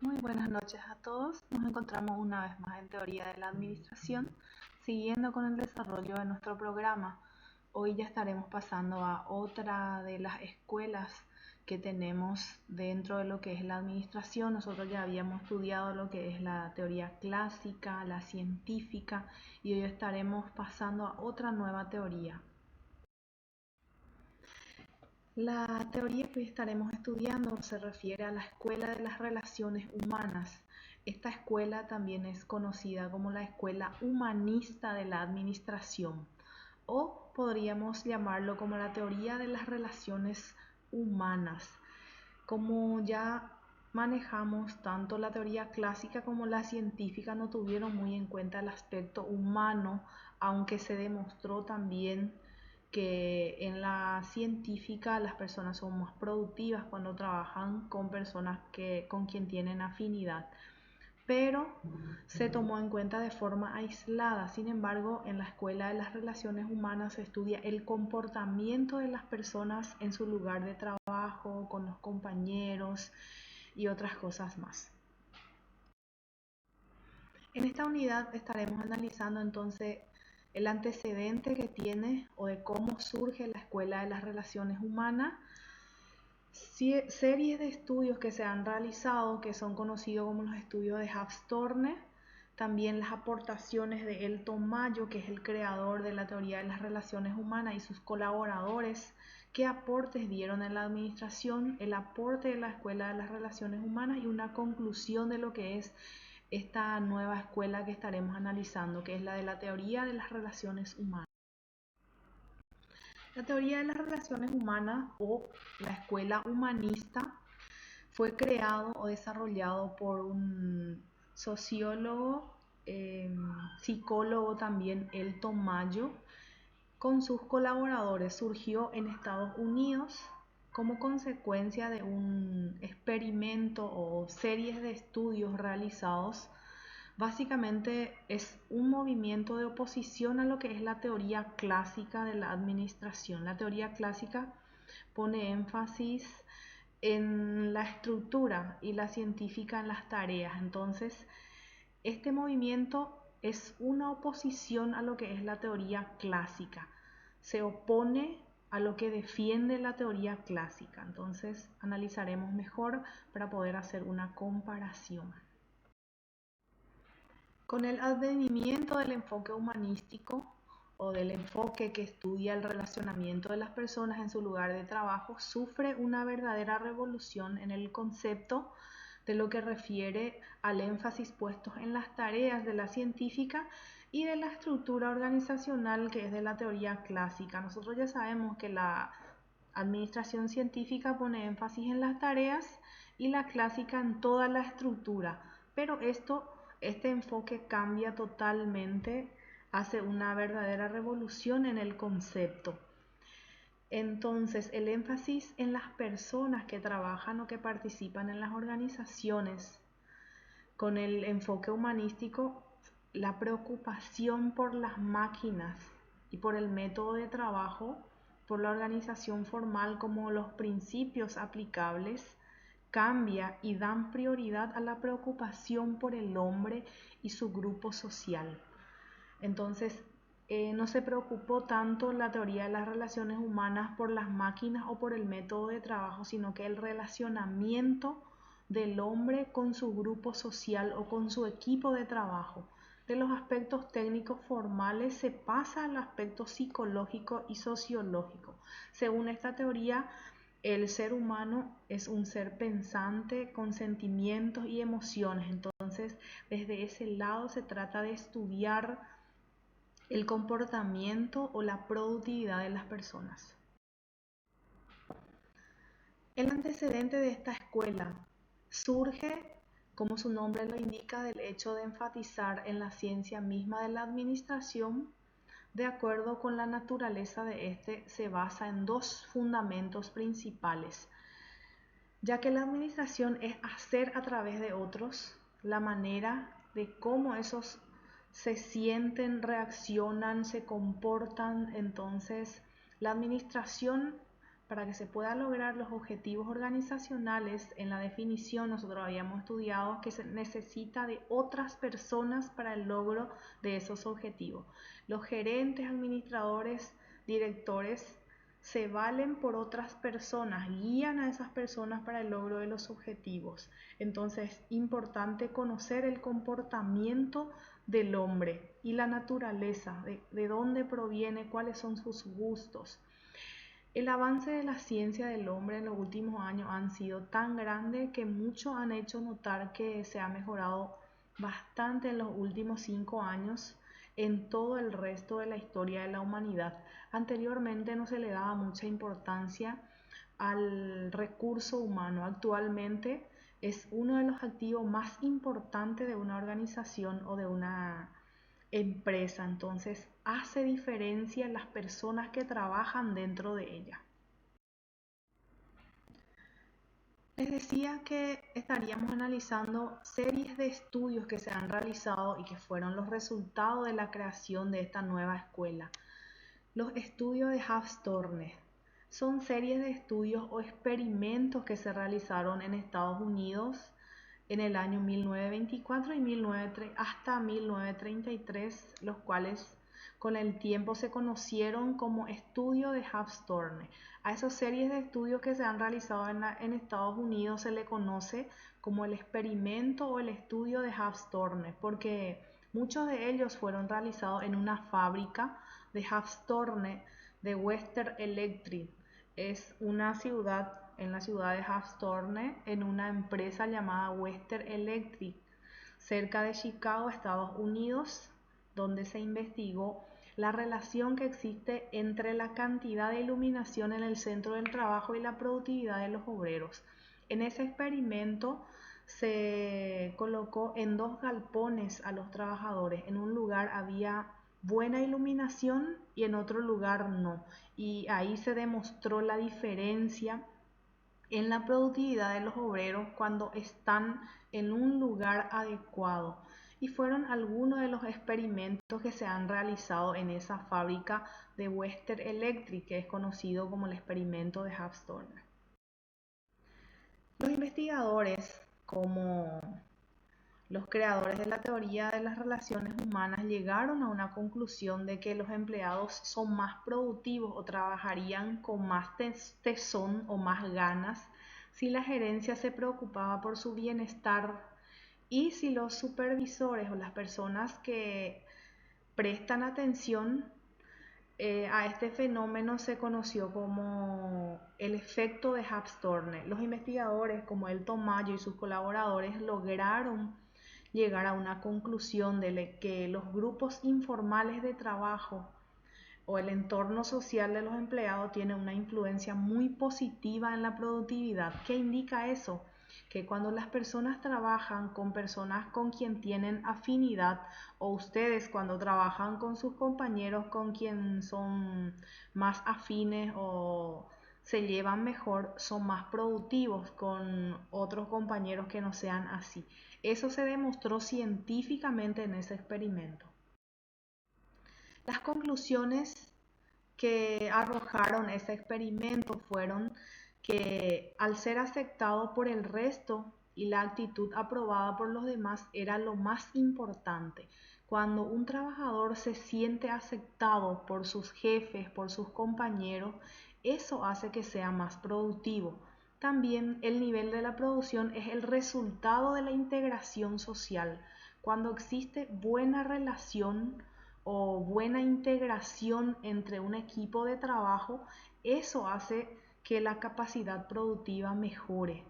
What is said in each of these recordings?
Muy buenas noches a todos. Nos encontramos una vez más en Teoría de la Administración, siguiendo con el desarrollo de nuestro programa. Hoy ya estaremos pasando a otra de las escuelas que tenemos dentro de lo que es la administración. Nosotros ya habíamos estudiado lo que es la teoría clásica, la científica, y hoy estaremos pasando a otra nueva teoría. La teoría que hoy estaremos estudiando se refiere a la escuela de las relaciones humanas. Esta escuela también es conocida como la escuela humanista de la administración, o podríamos llamarlo como la teoría de las relaciones humanas. Como ya manejamos, tanto la teoría clásica como la científica no tuvieron muy en cuenta el aspecto humano, aunque se demostró también que en la científica las personas son más productivas cuando trabajan con personas con quien tienen afinidad, pero se tomó en cuenta de forma aislada. Sin embargo, en la escuela de las relaciones humanas se estudia el comportamiento de las personas en su lugar de trabajo, con los compañeros y otras cosas más. En esta unidad estaremos analizando entonces el antecedente que tiene o de cómo surge la escuela de las relaciones humanas, series de estudios que se han realizado que son conocidos como los estudios de Hafstörne, también las aportaciones de Elton Mayo, que es el creador de la teoría de las relaciones humanas, y sus colaboradores, qué aportes dieron en la administración, el aporte de la escuela de las relaciones humanas y una conclusión de lo que es esta nueva escuela que estaremos analizando, que es la de la teoría de las relaciones humanas. La teoría de las relaciones humanas o la escuela humanista fue creado o desarrollado por un sociólogo, psicólogo también, Elton Mayo, con sus colaboradores. Surgió en Estados Unidos como consecuencia de un experimento o series de estudios realizados. Básicamente es un movimiento de oposición a lo que es la teoría clásica de la administración. La teoría clásica pone énfasis en la estructura y la científica en las tareas. Entonces, este movimiento es una oposición a lo que es la teoría clásica. Se opone a lo que defiende la teoría clásica. Entonces, analizaremos mejor para poder hacer una comparación. Con el advenimiento del enfoque humanístico o del enfoque que estudia el relacionamiento de las personas en su lugar de trabajo, sufre una verdadera revolución en el concepto de lo que refiere al énfasis puesto en las tareas de la científica y de la estructura organizacional que es de la teoría clásica. Nosotros ya sabemos que la administración científica pone énfasis en las tareas y la clásica en toda la estructura, pero este enfoque cambia totalmente, hace una verdadera revolución en el concepto. Entonces, el énfasis en las personas que trabajan o que participan en las organizaciones, con el enfoque humanístico, la preocupación por las máquinas y por el método de trabajo, por la organización formal como los principios aplicables, cambia y dan prioridad a la preocupación por el hombre y su grupo social. Entonces, no se preocupó tanto la teoría de las relaciones humanas por las máquinas o por el método de trabajo, sino que el relacionamiento del hombre con su grupo social o con su equipo de trabajo. De los aspectos técnicos formales se pasa al aspecto psicológico y sociológico. Según esta teoría, el ser humano es un ser pensante con sentimientos y emociones. Entonces, desde ese lado se trata de estudiar el comportamiento o la productividad de las personas. El antecedente de esta escuela surge, como su nombre lo indica, del hecho de enfatizar en la ciencia misma de la administración. De acuerdo con la naturaleza de este, se basa en dos fundamentos principales, ya que la administración es hacer a través de otros, la manera de cómo esos se sienten, reaccionan, se comportan. Entonces, la administración Para que se puedan lograr los objetivos organizacionales, en la definición nosotros habíamos estudiado que se necesita de otras personas para el logro de esos objetivos. Los gerentes, administradores, directores se valen por otras personas, guían a esas personas para el logro de los objetivos. Entonces es importante conocer el comportamiento del hombre y la naturaleza, de dónde proviene, cuáles son sus gustos. El avance de la ciencia del hombre en los últimos años han sido tan grande que muchos han hecho notar que se ha mejorado bastante en los últimos 5 años en todo el resto de la historia de la humanidad. Anteriormente no se le daba mucha importancia al recurso humano. Actualmente es uno de los activos más importantes de una organización o de una empresa, entonces hace diferencia las personas que trabajan dentro de ella. Les decía que estaríamos analizando series de estudios que se han realizado y que fueron los resultados de la creación de esta nueva escuela. Los estudios de Haft-Torne son series de estudios o experimentos que se realizaron en Estados Unidos en el año 1924 y hasta 1933, los cuales con el tiempo se conocieron como estudio de Haft-Torne. A esas series de estudios que se han realizado en Estados Unidos se le conoce como el experimento o el estudio de Haft-Torne, porque muchos de ellos fueron realizados en una fábrica de Haft-Torne de Western Electric. Es una ciudad en la ciudad de Haft-Torne, en una empresa llamada Western Electric, cerca de Chicago, Estados Unidos, donde se investigó la relación que existe entre la cantidad de iluminación en el centro del trabajo y la productividad de los obreros. En ese experimento se colocó en 2 galpones a los trabajadores. En un lugar había buena iluminación y en otro lugar no. Y ahí se demostró la diferencia en la productividad de los obreros cuando están en un lugar adecuado. Y fueron algunos de los experimentos que se han realizado en esa fábrica de Western Electric, que es conocido como el experimento de Haft-Torne. Los investigadores, como los creadores de la teoría de las relaciones humanas, llegaron a una conclusión de que los empleados son más productivos o trabajarían con más tesón o más ganas si la gerencia se preocupaba por su bienestar y si los supervisores o las personas que prestan atención a este fenómeno se conoció como el efecto de Haft-Torne. Los investigadores como Elton Mayo y sus colaboradores lograron llegar a una conclusión de que los grupos informales de trabajo o el entorno social de los empleados tiene una influencia muy positiva en la productividad. ¿Qué indica eso? Que cuando las personas trabajan con personas con quien tienen afinidad, o ustedes cuando trabajan con sus compañeros con quien son más afines o se llevan mejor, son más productivos con otros compañeros que no sean así. Eso se demostró científicamente en ese experimento. Las conclusiones que arrojaron ese experimento fueron que al ser aceptado por el resto y la actitud aprobada por los demás era lo más importante. Cuando un trabajador se siente aceptado por sus jefes, por sus compañeros, eso hace que sea más productivo. También el nivel de la producción es el resultado de la integración social. Cuando existe buena relación o buena integración entre un equipo de trabajo, eso hace que la capacidad productiva mejore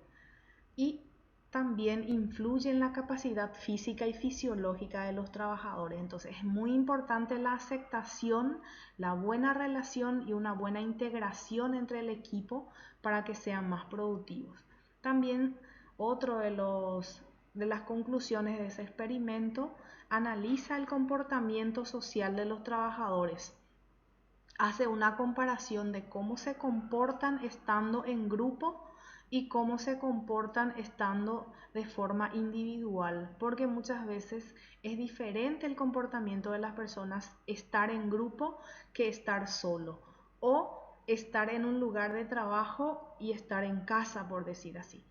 y también influye en la capacidad física y fisiológica de los trabajadores. Entonces es muy importante la aceptación, la buena relación y una buena integración entre el equipo para que sean más productivos. También otro de las conclusiones de ese experimento analiza el comportamiento social de los trabajadores. Hace una comparación de cómo se comportan estando en grupo y cómo se comportan estando de forma individual, porque muchas veces es diferente el comportamiento de las personas estar en grupo que estar solo, o estar en un lugar de trabajo y estar en casa, por decir así.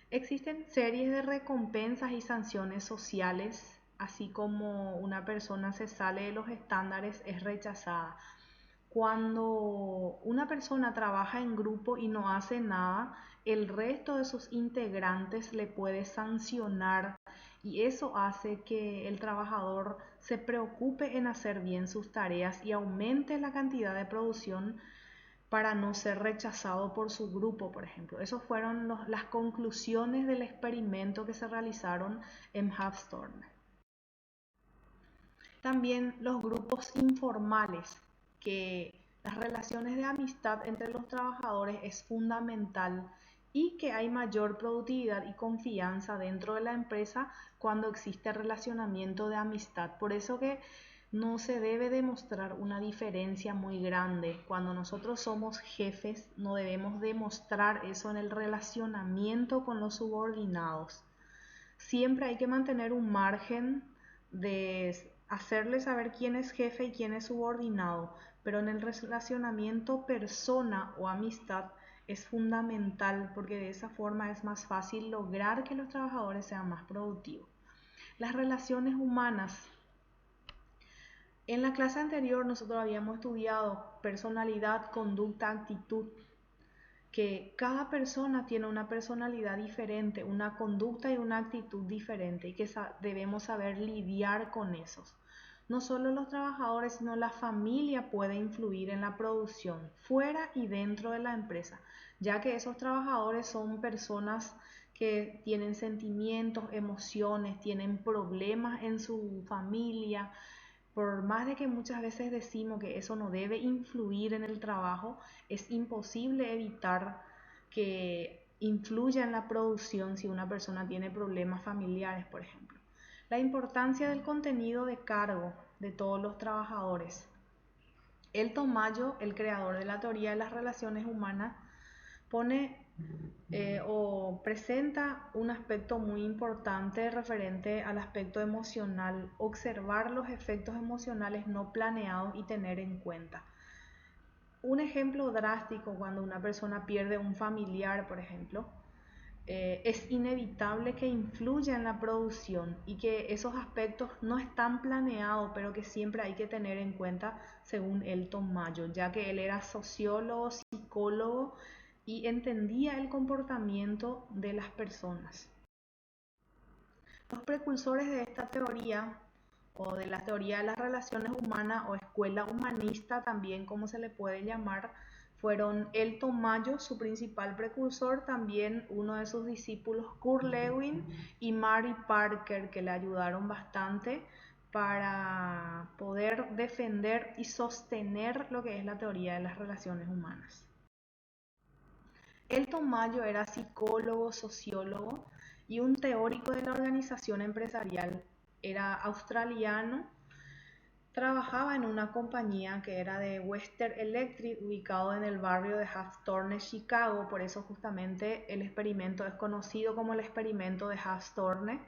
Existen series de recompensas y sanciones sociales, así como una persona se sale de los estándares, es rechazada. Cuando una persona trabaja en grupo y no hace nada, el resto de sus integrantes le puede sancionar y eso hace que el trabajador se preocupe en hacer bien sus tareas y aumente la cantidad de producción para no ser rechazado por su grupo, por ejemplo. Esas fueron las conclusiones del experimento que se realizaron en Hawthorne. También los grupos informales, que las relaciones de amistad entre los trabajadores es fundamental y que hay mayor productividad y confianza dentro de la empresa cuando existe relacionamiento de amistad. Por eso que no se debe demostrar una diferencia muy grande. Cuando nosotros somos jefes, no debemos demostrar eso en el relacionamiento con los subordinados. Siempre hay que mantener un margen de hacerle saber quién es jefe y quién es subordinado, pero en el relacionamiento persona o amistad es fundamental porque de esa forma es más fácil lograr que los trabajadores sean más productivos. Las relaciones humanas. En la clase anterior nosotros habíamos estudiado personalidad, conducta, actitud, que cada persona tiene una personalidad diferente, una conducta y una actitud diferente y que debemos saber lidiar con esos. No solo los trabajadores, sino la familia puede influir en la producción, fuera y dentro de la empresa, ya que esos trabajadores son personas que tienen sentimientos, emociones, tienen problemas en su familia. Por más de que muchas veces decimos que eso no debe influir en el trabajo, es imposible evitar que influya en la producción si una persona tiene problemas familiares, por ejemplo. La importancia del contenido de cargo de todos los trabajadores. Elton Mayo, el creador de la teoría de las relaciones humanas, pone o presenta un aspecto muy importante referente al aspecto emocional, observar los efectos emocionales no planeados y tener en cuenta. Un ejemplo drástico, cuando una persona pierde un familiar, por ejemplo, es inevitable que influya en la producción y que esos aspectos no están planeados, pero que siempre hay que tener en cuenta según Elton Mayo, ya que él era sociólogo, psicólogo y entendía el comportamiento de las personas. Los precursores de esta teoría o de la teoría de las relaciones humanas o escuela humanista también como se le puede llamar, fueron Elton Mayo, su principal precursor, también uno de sus discípulos Kurt Lewin y Mary Parker, que le ayudaron bastante para poder defender y sostener lo que es la teoría de las relaciones humanas. Elton Mayo era psicólogo, sociólogo y un teórico de la organización empresarial. Era australiano, trabajaba en una compañía que era de Western Electric, ubicado en el barrio de Hawthorne, Chicago. Por eso justamente el experimento es conocido como el experimento de Hawthorne.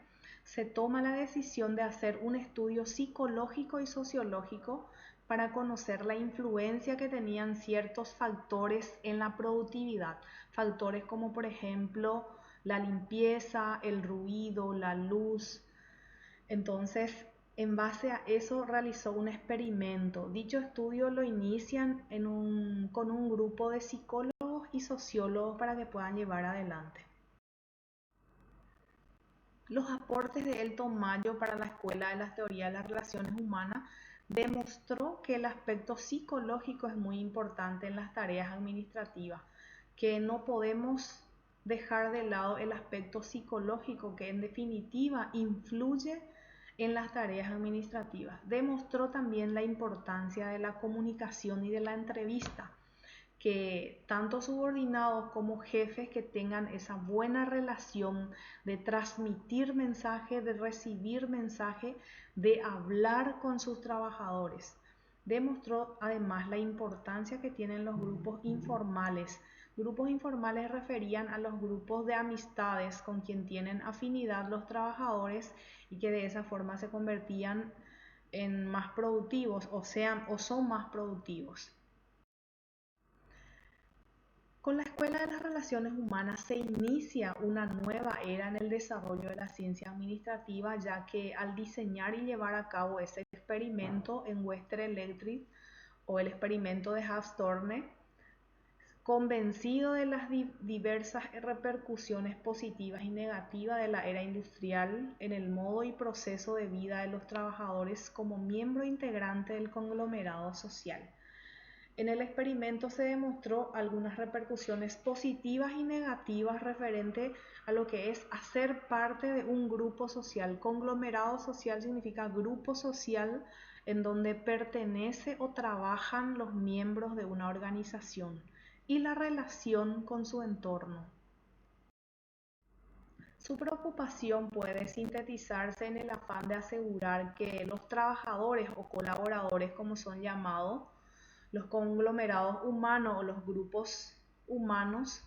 Se toma la decisión de hacer un estudio psicológico y sociológico para conocer la influencia que tenían ciertos factores en la productividad. Factores como por ejemplo la limpieza, el ruido, la luz. Entonces, en base a eso realizó un experimento. Dicho estudio lo inician con un grupo de psicólogos y sociólogos para que puedan llevar adelante. Los aportes de Elton Mayo para la Escuela de las Teorías de las Relaciones Humanas demostró que el aspecto psicológico es muy importante en las tareas administrativas, que no podemos dejar de lado el aspecto psicológico que en definitiva influye en las tareas administrativas. Demostró también la importancia de la comunicación y de la entrevista, que tanto subordinados como jefes que tengan esa buena relación de transmitir mensaje, de recibir mensaje, de hablar con sus trabajadores. Demostró además la importancia que tienen los grupos informales. Grupos informales referían a los grupos de amistades con quien tienen afinidad los trabajadores y que de esa forma se convertían en más productivos o son más productivos. Con la Escuela de las Relaciones Humanas se inicia una nueva era en el desarrollo de la ciencia administrativa, ya que al diseñar y llevar a cabo ese experimento en Western Electric o el experimento de Haas-Thorne, convencido de las diversas repercusiones positivas y negativas de la era industrial en el modo y proceso de vida de los trabajadores como miembro integrante del conglomerado social. En el experimento se demostró algunas repercusiones positivas y negativas referente a lo que es hacer parte de un grupo social. Conglomerado social significa grupo social en donde pertenece o trabajan los miembros de una organización y la relación con su entorno. Su preocupación puede sintetizarse en el afán de asegurar que los trabajadores o colaboradores, como son llamados, los conglomerados humanos o los grupos humanos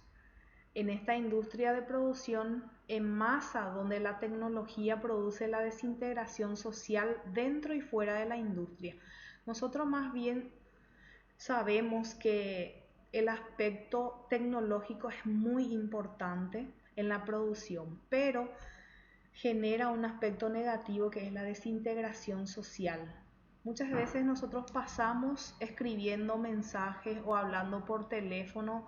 en esta industria de producción en masa donde la tecnología produce la desintegración social dentro y fuera de la industria. Nosotros más bien sabemos que el aspecto tecnológico es muy importante en la producción, pero genera un aspecto negativo que es la desintegración social. Muchas veces nosotros pasamos escribiendo mensajes o hablando por teléfono,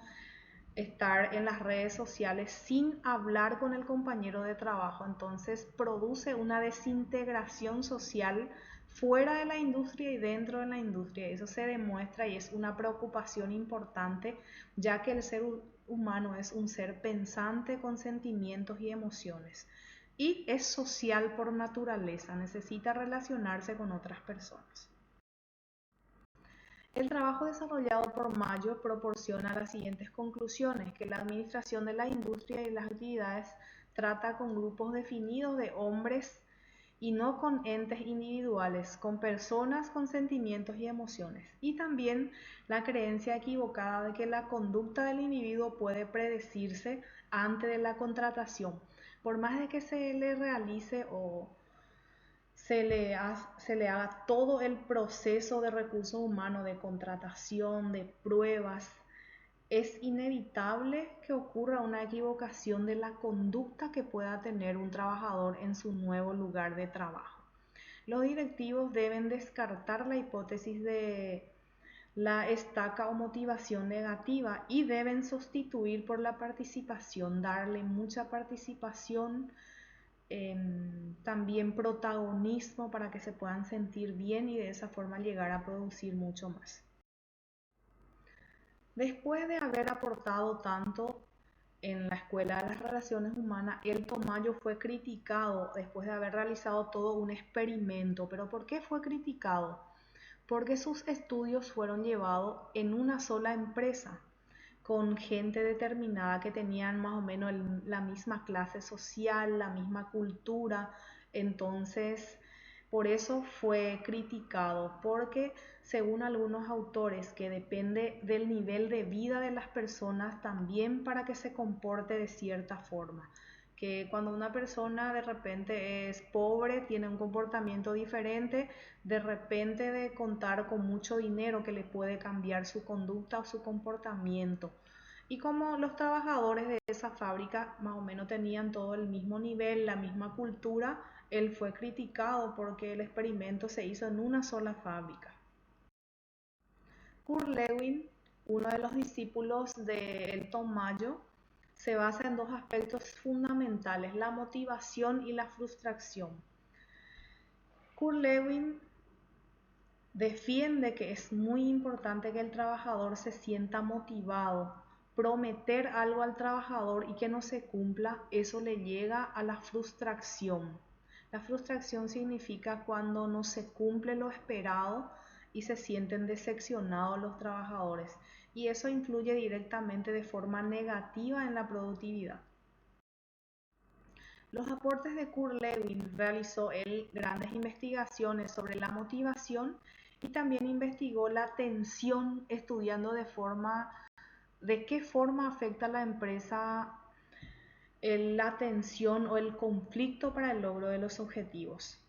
estar en las redes sociales sin hablar con el compañero de trabajo, entonces produce una desintegración social fuera de la industria y dentro de la industria. Eso se demuestra y es una preocupación importante, ya que el ser humano es un ser pensante con sentimientos y emociones y es social por naturaleza, necesita relacionarse con otras personas. El trabajo desarrollado por Mayo proporciona las siguientes conclusiones: que la administración de la industria y las actividades trata con grupos definidos de hombres y no con entes individuales, con personas con sentimientos y emociones. Y también la creencia equivocada de que la conducta del individuo puede predecirse antes de la contratación. Por más de que se le realice o se le haga todo el proceso de recursos humanos, de contratación, de pruebas, es inevitable que ocurra una equivocación de la conducta que pueda tener un trabajador en su nuevo lugar de trabajo. Los directivos deben descartar la hipótesis de la estaca o motivación negativa y deben sustituir por la participación, darle mucha participación, también protagonismo para que se puedan sentir bien y de esa forma llegar a producir mucho más. Después de haber aportado tanto en la Escuela de las Relaciones Humanas, el Tomayo fue criticado después de haber realizado todo un experimento. ¿Pero por qué fue criticado? Porque sus estudios fueron llevados en una sola empresa, con gente determinada que tenían más o menos la misma clase social, la misma cultura. Entonces, por eso fue criticado, porque según algunos autores, que depende del nivel de vida de las personas también para que se comporte de cierta forma. Que cuando una persona de repente es pobre, tiene un comportamiento diferente, de repente de contar con mucho dinero que le puede cambiar su conducta o su comportamiento. Y como los trabajadores de esa fábrica más o menos tenían todo el mismo nivel, la misma cultura, él fue criticado porque el experimento se hizo en una sola fábrica. Kurt Lewin, uno de los discípulos de Elton Mayo, se basa en dos aspectos fundamentales: la motivación y la frustración. Kurt Lewin defiende que es muy importante que el trabajador se sienta motivado. Prometer algo al trabajador y que no se cumpla, eso le llega a la frustración. La frustración significa cuando no se cumple lo esperado y se sienten decepcionados los trabajadores, y eso influye directamente de forma negativa en la productividad. Los aportes de Kurt Lewin: realizó él grandes investigaciones sobre la motivación y también investigó la tensión, estudiando de qué forma afecta a la empresa la tensión o el conflicto para el logro de los objetivos.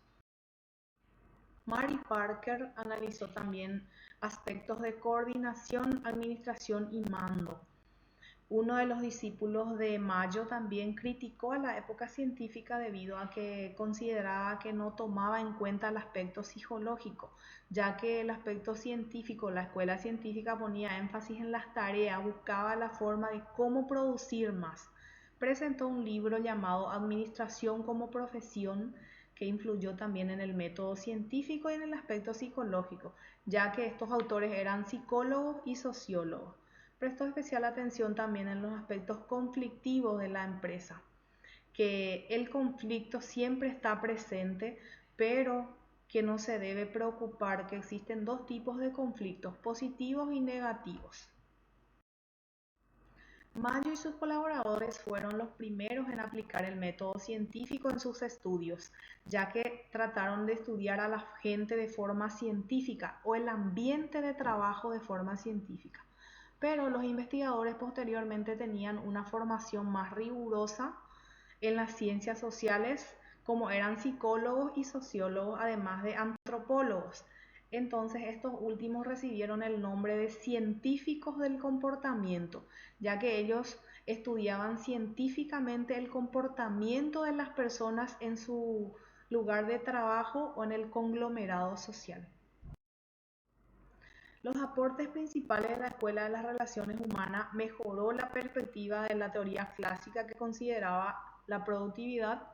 Mary Parker analizó también aspectos de coordinación, administración y mando. Uno de los discípulos de Mayo también criticó a la época científica debido a que consideraba que no tomaba en cuenta el aspecto psicológico, ya que el aspecto científico, la escuela científica ponía énfasis en las tareas, buscaba la forma de cómo producir más. Presentó un libro llamado Administración como profesión, que influyó también en el método científico y en el aspecto psicológico, ya que estos autores eran psicólogos y sociólogos. Prestó especial atención también en los aspectos conflictivos de la empresa, que el conflicto siempre está presente, pero que no se debe preocupar, que existen dos tipos de conflictos, positivos y negativos. Mayo y sus colaboradores fueron los primeros en aplicar el método científico en sus estudios, ya que trataron de estudiar a la gente de forma científica o el ambiente de trabajo de forma científica. Pero los investigadores posteriormente tenían una formación más rigurosa en las ciencias sociales, como eran psicólogos y sociólogos, además de antropólogos. Entonces estos últimos recibieron el nombre de científicos del comportamiento, ya que ellos estudiaban científicamente el comportamiento de las personas en su lugar de trabajo o en el conglomerado social. Los aportes principales de la Escuela de las Relaciones Humanas mejoró la perspectiva de la teoría clásica que consideraba la productividad,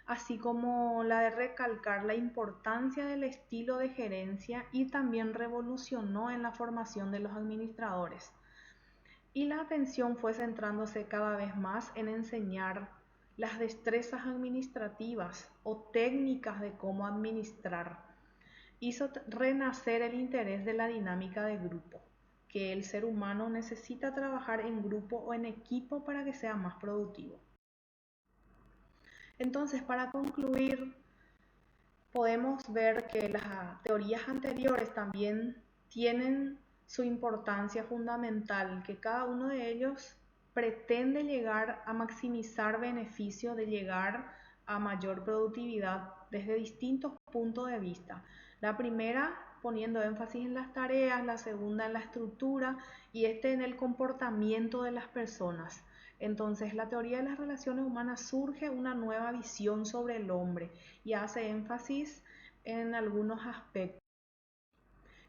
así como la de recalcar la importancia del estilo de gerencia, y también revolucionó en la formación de los administradores. Y la atención fue centrándose cada vez más en enseñar las destrezas administrativas o técnicas de cómo administrar. Hizo renacer el interés de la dinámica de grupo, que el ser humano necesita trabajar en grupo o en equipo para que sea más productivo. Entonces, para concluir, podemos ver que las teorías anteriores también tienen su importancia fundamental, que cada uno de ellos pretende llegar a maximizar beneficios, de llegar a mayor productividad desde distintos puntos de vista. La primera poniendo énfasis en las tareas, la segunda en la estructura y en el comportamiento de las personas. Entonces, la teoría de las relaciones humanas surge una nueva visión sobre el hombre y hace énfasis en algunos aspectos.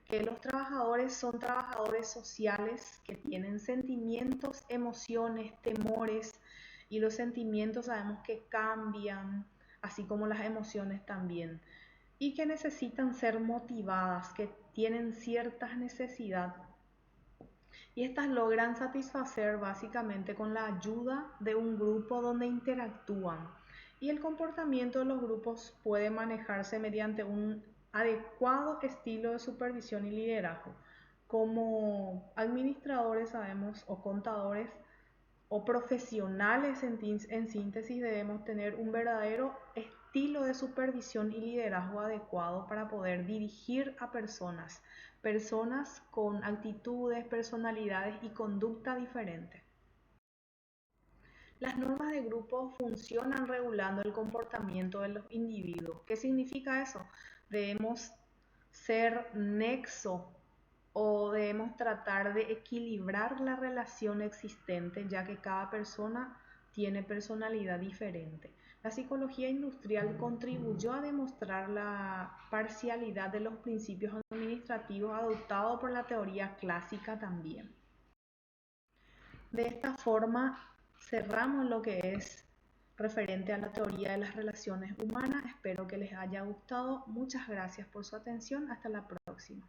Que los trabajadores son trabajadores sociales que tienen sentimientos, emociones, temores, y los sentimientos sabemos que cambian, así como las emociones también, y que necesitan ser motivadas, que tienen ciertas necesidades y estas logran satisfacer básicamente con la ayuda de un grupo donde interactúan. Y el comportamiento de los grupos puede manejarse mediante un adecuado estilo de supervisión y liderazgo. Como administradores sabemos, o contadores, o profesionales en síntesis, debemos tener un verdadero estilo de supervisión y liderazgo adecuado para poder dirigir a personas con actitudes, personalidades y conducta diferentes. Las normas de grupo funcionan regulando el comportamiento de los individuos. ¿Qué significa eso? Debemos ser nexo o debemos tratar de equilibrar la relación existente, ya que cada persona tiene personalidad diferente. La psicología industrial contribuyó a demostrar la parcialidad de los principios administrativos adoptados por la teoría clásica también. De esta forma, cerramos lo que es referente a la teoría de las relaciones humanas. Espero que les haya gustado. Muchas gracias por su atención. Hasta la próxima.